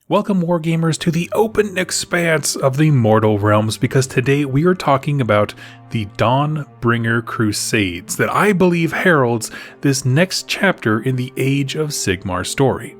Welcome, Wargamers, to the open expanse of the mortal realms, because today we are talking about the Dawnbringer Crusades that I believe heralds this next chapter in the Age of Sigmar story.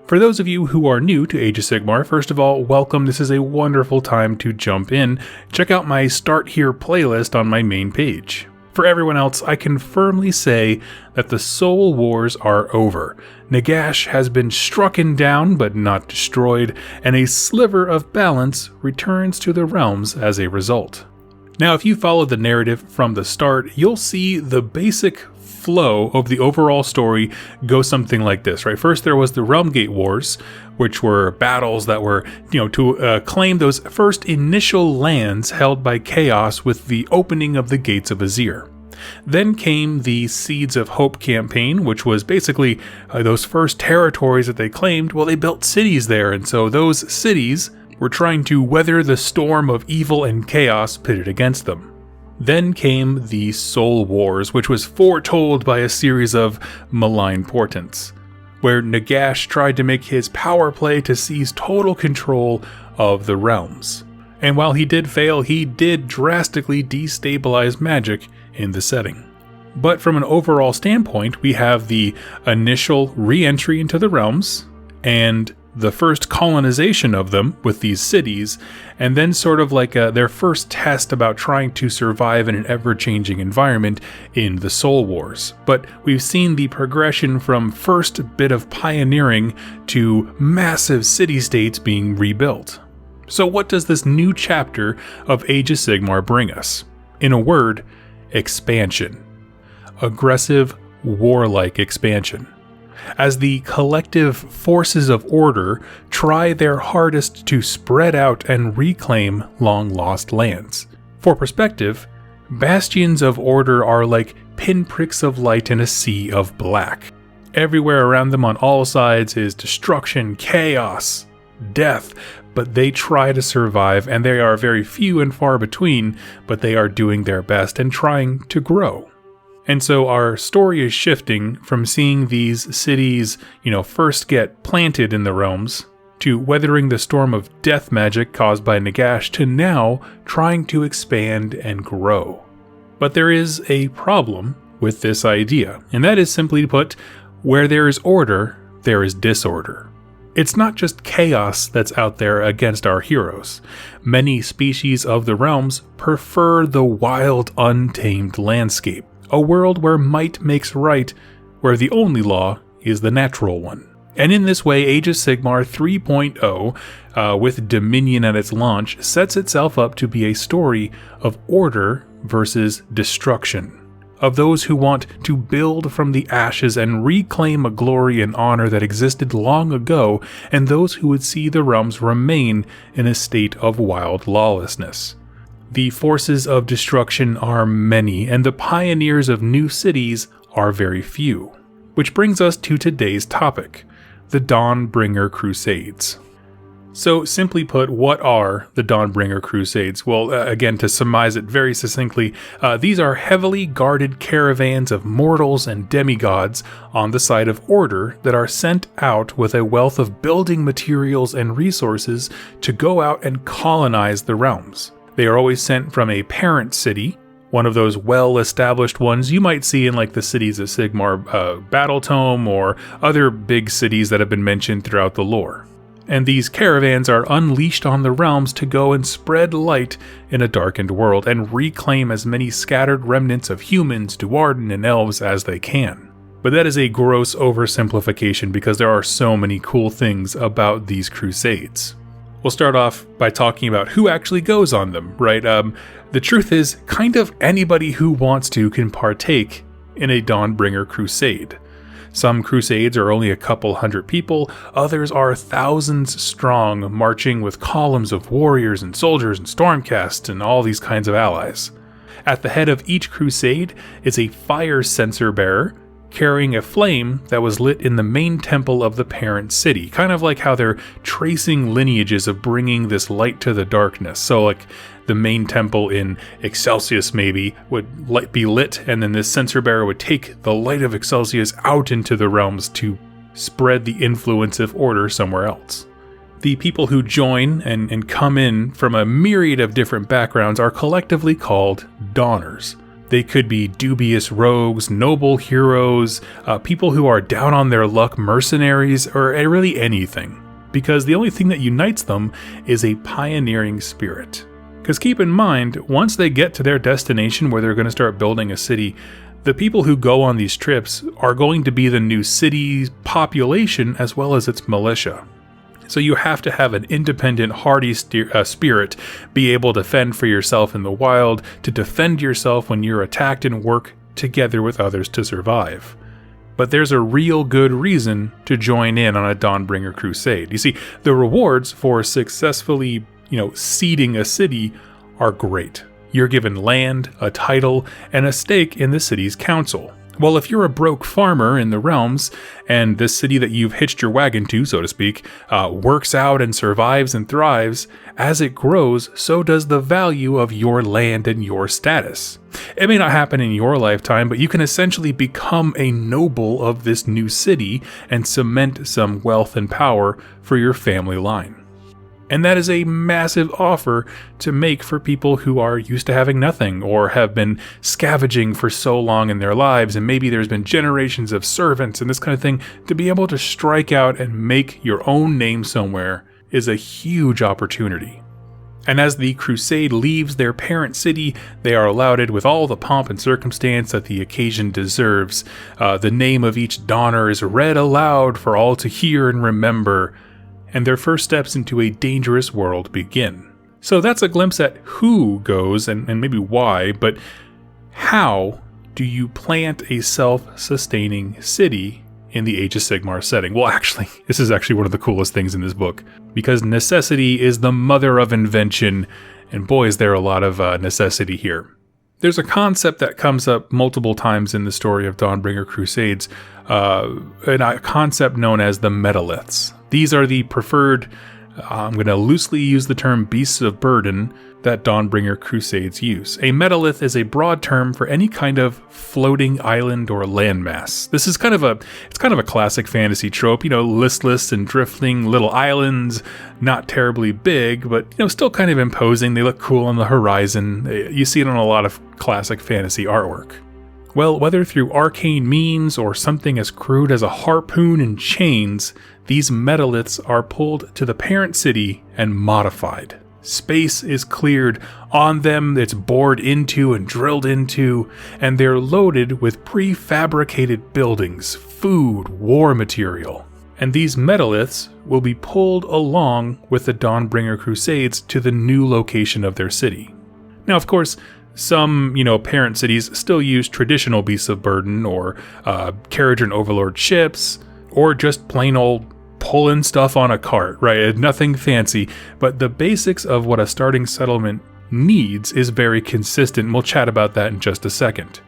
For those of you who are new to Age of Sigmar, first of all, welcome. This is a wonderful time to jump in. Check out my Start Here playlist on my main page. For everyone else, I can firmly say that the Soul Wars are over. Nagash has been strucken down but not destroyed, and a sliver of balance returns to the realms as a result. Now, if you follow the narrative from the start, you'll see the basic flow of the overall story go something like this, right? First, there was the Realmgate Wars, which were battles that were, to claim those first initial lands held by Chaos with the opening of the Gates of Azir. Then came the Seeds of Hope campaign, which was basically those first territories that they claimed. Well, they built cities there, and so those cities were trying to weather the storm of evil and chaos pitted against them. Then came the Soul Wars, which was foretold by a series of malign portents, where Nagash tried to make his power play to seize total control of the realms. And while he did fail, he did drastically destabilize magic in the setting. But from an overall standpoint, we have the initial re-entry into the realms, and the first colonization of them with these cities, and then sort of like their first test about trying to survive in an ever-changing environment in the Soul Wars. But we've seen the progression from first bit of pioneering to massive city-states being rebuilt. So what does this new chapter of Age of Sigmar bring us? In a word, expansion. Aggressive, warlike expansion. As the collective forces of order try their hardest to spread out and reclaim long-lost lands. For perspective, bastions of order are like pinpricks of light in a sea of black. Everywhere around them on all sides is destruction, chaos, death, but they try to survive, and they are very few and far between, but they are doing their best and trying to grow. And so our story is shifting from seeing these cities, first get planted in the realms, to weathering the storm of death magic caused by Nagash, to now trying to expand and grow. But there is a problem with this idea, and that is, simply put, where there is order, there is disorder. It's not just chaos that's out there against our heroes. Many species of the realms prefer the wild, untamed landscape. A world where might makes right, where the only law is the natural one. And in this way, Age of Sigmar 3.0, with Dominion at its launch, sets itself up to be a story of order versus destruction. Of those who want to build from the ashes and reclaim a glory and honor that existed long ago, and those who would see the realms remain in a state of wild lawlessness. The forces of destruction are many, and the pioneers of new cities are very few. Which brings us to today's topic, the Dawnbringer Crusades. So, simply put, what are the Dawnbringer Crusades? Well, again, to surmise it very succinctly, these are heavily guarded caravans of mortals and demigods on the side of order that are sent out with a wealth of building materials and resources to go out and colonize the realms. They are always sent from a parent city, one of those well-established ones you might see in like the Cities of Sigmar Battletome or other big cities that have been mentioned throughout the lore. And these caravans are unleashed on the realms to go and spread light in a darkened world and reclaim as many scattered remnants of humans, Duarden, and elves as they can. But that is a gross oversimplification because there are so many cool things about these crusades. We'll start off by talking about who actually goes on them, right? The truth is, kind of anybody who wants to can partake in a Dawnbringer Crusade. Some crusades are only a couple hundred people, others are thousands strong, marching with columns of warriors and soldiers and stormcasts and all these kinds of allies. At the head of each crusade is a fire censer bearer, carrying a flame that was lit in the main temple of the parent city, kind of like how they're tracing lineages of bringing this light to the darkness. So like the main temple in Excelsius maybe would be lit, and then this censer bearer would take the light of Excelsius out into the realms to spread the influence of order somewhere else. The people who join and come in from a myriad of different backgrounds are collectively called Dawners. They could be dubious rogues, noble heroes, people who are down on their luck mercenaries, or really anything. Because the only thing that unites them is a pioneering spirit. Because keep in mind, once they get to their destination where they're going to start building a city, the people who go on these trips are going to be the new city's population as well as its militia. So you have to have an independent, hardy spirit, be able to fend for yourself in the wild, to defend yourself when you're attacked, and work together with others to survive. But there's a real good reason to join in on a Dawnbringer Crusade. You see, the rewards for successfully, seeding a city are great. You're given land, a title, and a stake in the city's council. Well, if you're a broke farmer in the realms, and this city that you've hitched your wagon to, so to speak, works out and survives and thrives, as it grows, so does the value of your land and your status. It may not happen in your lifetime, but you can essentially become a noble of this new city and cement some wealth and power for your family line. And that is a massive offer to make for people who are used to having nothing or have been scavenging for so long in their lives, and maybe there's been generations of servants and this kind of thing. To be able to strike out and make your own name somewhere is a huge opportunity. And as the crusade leaves their parent city, they are lauded with all the pomp and circumstance that the occasion deserves. The name of each Donner is read aloud for all to hear and remember, and their first steps into a dangerous world begin. So that's a glimpse at who goes and maybe why, but how do you plant a self-sustaining city in the Age of Sigmar setting? Well, actually, this is actually one of the coolest things in this book, because necessity is the mother of invention, and boy, is there a lot of necessity here. There's a concept that comes up multiple times in the story of Dawnbringer Crusades, a concept known as the metaliths. These are the preferred, I'm going to loosely use the term beasts of burden that Dawnbringer Crusades use. A metalith is a broad term for any kind of floating island or landmass. This is kind of a classic fantasy trope, listless and drifting little islands, not terribly big, but still kind of imposing. They look cool on the horizon. You see it on a lot of classic fantasy artwork. Well, whether through arcane means or something as crude as a harpoon and chains, these metaliths are pulled to the parent city and modified. Space is cleared on them, it's bored into and drilled into, and they're loaded with prefabricated buildings, food, war material. And these metaliths will be pulled along with the Dawnbringer Crusades to the new location of their city. Now, of course, some, parent cities still use traditional beasts of burden or carriage and overlord ships, or just plain old pulling stuff on a cart, right? Nothing fancy, but the basics of what a starting settlement needs is very consistent. We'll chat about that in just a second.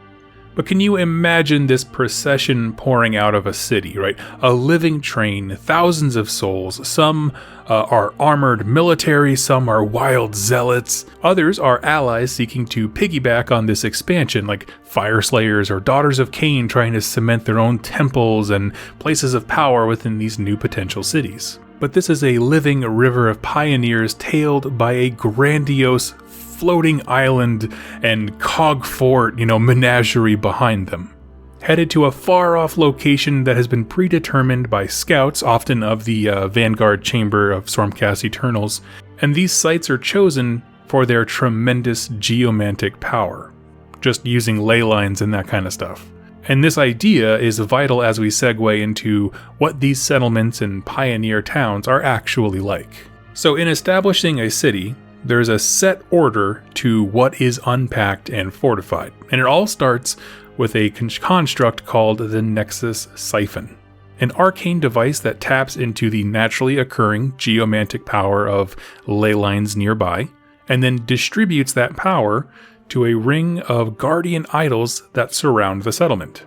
But can you imagine this procession pouring out of a city, right? A living train, thousands of souls. Some are armored military, some are wild zealots. Others are allies seeking to piggyback on this expansion, like fire slayers or daughters of Cain trying to cement their own temples and places of power within these new potential cities. But this is a living river of pioneers tailed by a grandiose floating island and cog fort, menagerie behind them. Headed to a far-off location that has been predetermined by scouts, often of the Vanguard Chamber of Stormcast Eternals, and these sites are chosen for their tremendous geomantic power, just using ley lines and that kind of stuff. And this idea is vital as we segue into what these settlements and pioneer towns are actually like. So in establishing a city, there's a set order to what is unpacked and fortified, and it all starts with a construct called the Nexus Siphon, an arcane device that taps into the naturally occurring geomantic power of ley lines nearby, and then distributes that power to a ring of guardian idols that surround the settlement.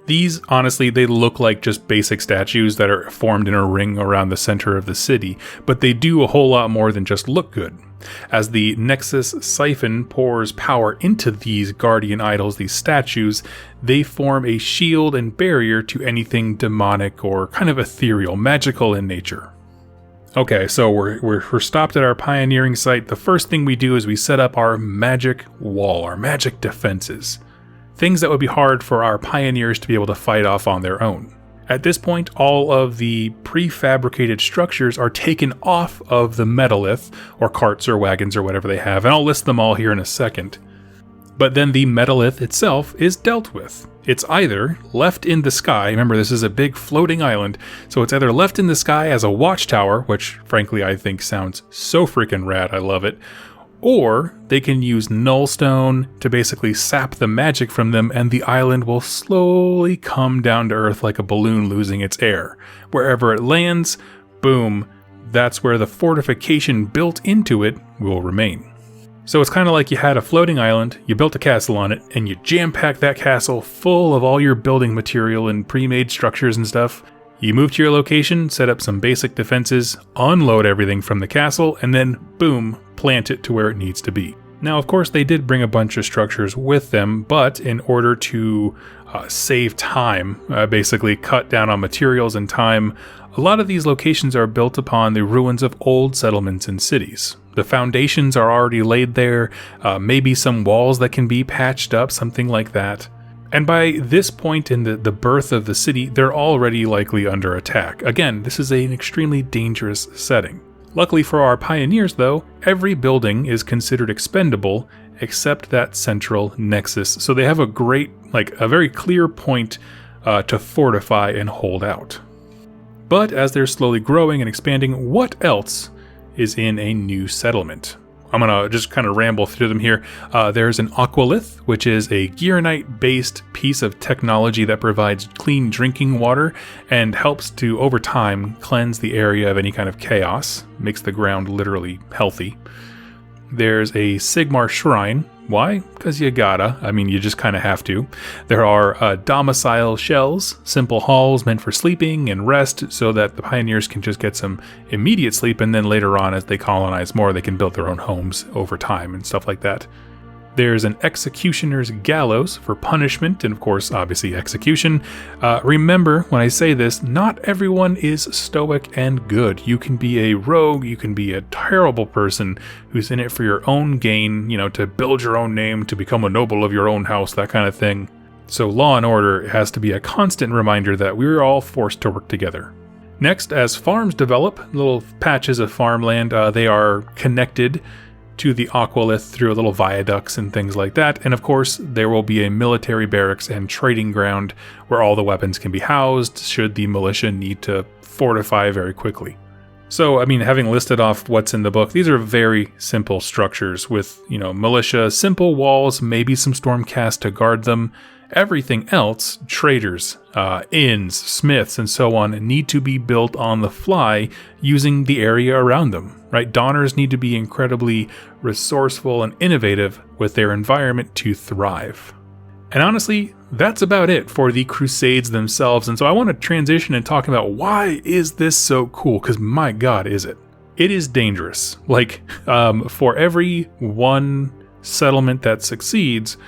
These, honestly, they look like just basic statues that are formed in a ring around the center of the city, but they do a whole lot more than just look good. As the Nexus Siphon pours power into these guardian idols, these statues, they form a shield and barrier to anything demonic or kind of ethereal, magical in nature. Okay, so we're stopped at our pioneering site. The first thing we do is we set up our magic wall, our magic defenses. Things that would be hard for our pioneers to be able to fight off on their own. At this point, all of the prefabricated structures are taken off of the metallith, or carts or wagons or whatever they have, and I'll list them all here in a second. But then the metallith itself is dealt with. It's either left in the sky, remember this is a big floating island, so it's either left in the sky as a watchtower, which frankly I think sounds so freaking rad, I love it, or they can use nullstone to basically sap the magic from them and the island will slowly come down to earth like a balloon losing its air. Wherever it lands, boom, that's where the fortification built into it will remain. So it's kind of like you had a floating island, you built a castle on it, and you jam-packed that castle full of all your building material and pre-made structures and stuff. You move to your location, set up some basic defenses, unload everything from the castle, and then, boom, plant it to where it needs to be. Now, of course, they did bring a bunch of structures with them, but in order to save time, basically cut down on materials and time, a lot of these locations are built upon the ruins of old settlements and cities. The foundations are already laid there, maybe some walls that can be patched up, something like that. And by this point in the birth of the city, they're already likely under attack. Again, this is an extremely dangerous setting. Luckily for our pioneers, though, every building is considered expendable except that central nexus. So they have a very clear point to fortify and hold out. But as they're slowly growing and expanding, what else is in a new settlement? I'm going to just kind of ramble through them here. There's an aqualith, which is a Gearnite-based piece of technology that provides clean drinking water and helps to, over time, cleanse the area of any kind of chaos, makes the ground literally healthy. There's a Sigmar Shrine. Why? Because you gotta. I mean, you just kind of have to. There are domicile shells, simple halls meant for sleeping and rest so that the pioneers can just get some immediate sleep, and then later on, as they colonize more, they can build their own homes over time and stuff like that. There's an executioner's gallows for punishment, and of course, obviously, execution. Remember, when I say this, not everyone is stoic and good. You can be a rogue, you can be a terrible person who's in it for your own gain, to build your own name, to become a noble of your own house, that kind of thing. So law and order has to be a constant reminder that we're all forced to work together. Next, as farms develop, little patches of farmland, they are connected to the aqualith through little viaducts and things like that. And of course, there will be a military barracks and trading ground where all the weapons can be housed should the militia need to fortify very quickly. So, having listed off what's in the book, these are very simple structures with, militia, simple walls, maybe some stormcast to guard them. Everything else, traders, inns, smiths, and so on, need to be built on the fly using the area around them, right? Dawners need to be incredibly resourceful and innovative with their environment to thrive. And honestly, that's about it for the Crusades themselves. And so I want to transition and talk about why is this so cool? Because my God, is it? It is dangerous. For every one settlement that succeeds,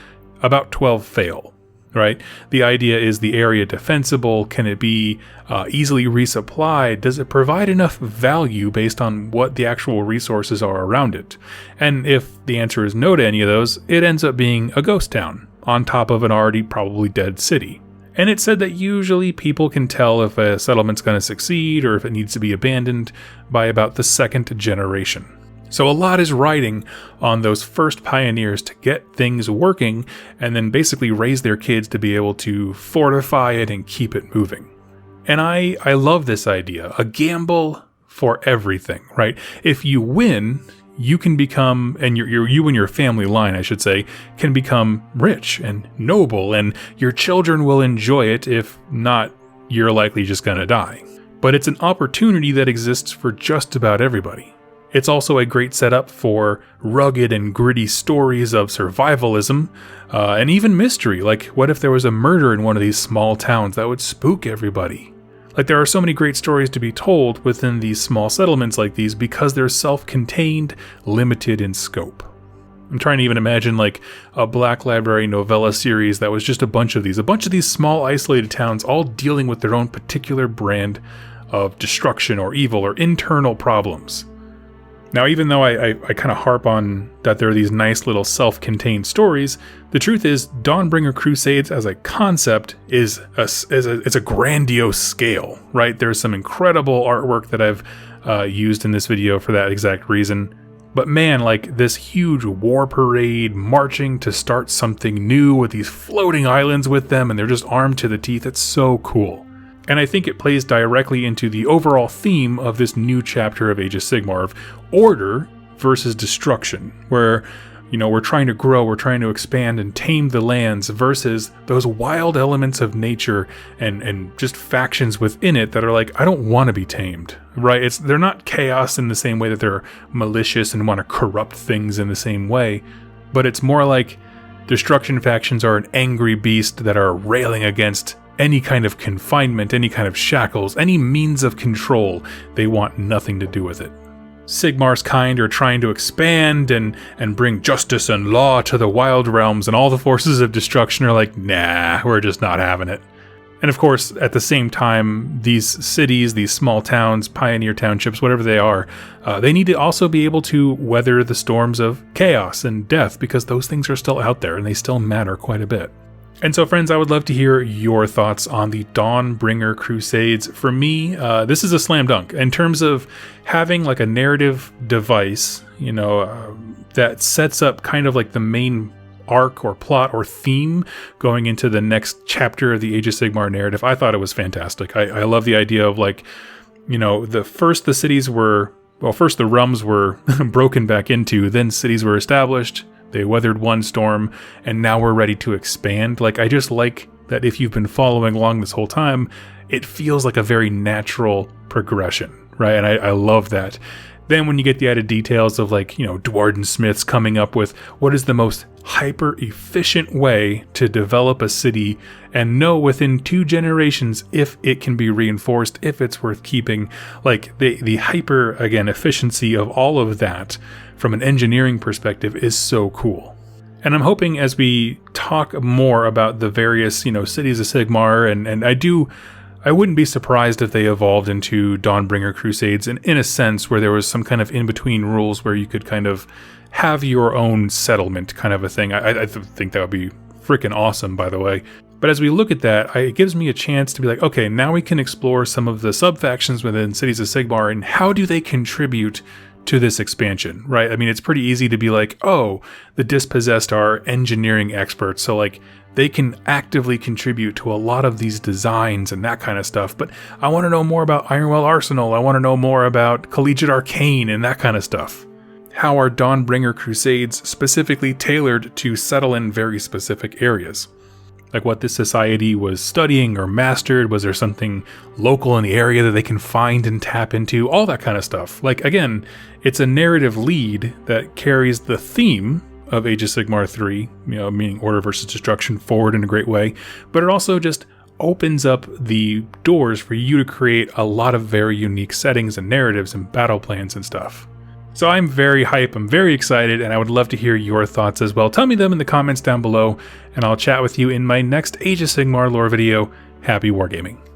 about 12 fail. Right? The idea is the area defensible? Can it be easily resupplied? Does it provide enough value based on what the actual resources are around it? And if the answer is no to any of those, it ends up being a ghost town on top of an already probably dead city. And it said that usually people can tell if a settlement's going to succeed or if it needs to be abandoned by about the second generation. So a lot is riding on those first pioneers to get things working and then basically raise their kids to be able to fortify it and keep it moving. And I love this idea, a gamble for everything, right? If you win, you can become, and you and your family line, I should say, can become rich and noble, and your children will enjoy it. If not, you're likely just going to die. But it's an opportunity that exists for just about everybody. It's also a great setup for rugged and gritty stories of survivalism, and even mystery, like what if there was a murder in one of these small towns that would spook everybody? There are so many great stories to be told within these small settlements like these because they're self-contained, limited in scope. I'm trying to even imagine a Black Library novella series that was just a bunch of these small isolated towns all dealing with their own particular brand of destruction or evil or internal problems. Now, even though I kind of harp on that there are these nice little self-contained stories, the truth is Dawnbringer Crusades as a concept is a grandiose scale, right? There's some incredible artwork that I've used in this video for that exact reason. But man, like this huge war parade marching to start something new with these floating islands with them, and they're just armed to the teeth. It's so cool. And I think it plays directly into the overall theme of this new chapter of Age of Sigmar, of order versus destruction, where, you know, we're trying to grow, we're trying to expand and tame the lands versus those wild elements of nature and just factions within it that are like, I don't want to be tamed, right? They're not chaos in the same way that they're malicious and want to corrupt things in the same way, but it's more like destruction factions are an angry beast that are railing against any kind of confinement, any kind of shackles, any means of control. They want nothing to do with it. Sigmar's kind are trying to expand and bring justice and law to the wild realms, and all the forces of destruction are like, nah, we're just not having it. And of course, at the same time, these cities, these small towns, pioneer townships, whatever they are, they need to also be able to weather the storms of chaos and death, because those things are still out there and they still matter quite a bit. And so, friends, I would love to hear your thoughts on the Dawnbringer Crusades. For me, this is a slam dunk in terms of having like a narrative device, you know, that sets up kind of like the main arc or plot or theme going into the next chapter of the Age of Sigmar narrative. I thought it was fantastic. I love the idea of, like, you know, first the realms were broken back into, then cities were established. They weathered one storm, and now we're ready to expand. Like, I just like that if you've been following along this whole time, it feels like a very natural progression, right? And I love that. Then when you get the added details of, like, you know, Dwarden Smiths coming up with what is the most hyper-efficient way to develop a city and know within 2 generations if it can be reinforced, if it's worth keeping. Like, the hyper, again, efficiency of all of that from an engineering perspective is so cool. And I'm hoping as we talk more about the various, you know, cities of Sigmar, and I wouldn't be surprised if they evolved into Dawnbringer Crusades in a sense where there was some kind of in-between rules where you could kind of have your own settlement kind of a thing. I think that would be freaking awesome, by the way. But as we look at that, it gives me a chance to be like, okay, now we can explore some of the sub-factions within Cities of Sigmar and how do they contribute to this expansion, right? I mean, it's pretty easy to be like, oh, the Dispossessed are engineering experts, so like they can actively contribute to a lot of these designs and that kind of stuff. But I want to know more about Ironwell Arsenal. I want to know more about Collegiate Arcane and that kind of stuff. How are Dawnbringer Crusades specifically tailored to settle in very specific areas? Like what this society was studying or mastered? Was there something local in the area that they can find and tap into? All that kind of stuff. Like, again, it's a narrative lead that carries the theme of Age of Sigmar 3, you know, meaning order versus destruction, forward in a great way. But it also just opens up the doors for you to create a lot of very unique settings and narratives and battle plans and stuff. So I'm very hype, I'm very excited, and I would love to hear your thoughts as well. Tell me them in the comments down below, and I'll chat with you in my next Age of Sigmar lore video. Happy wargaming.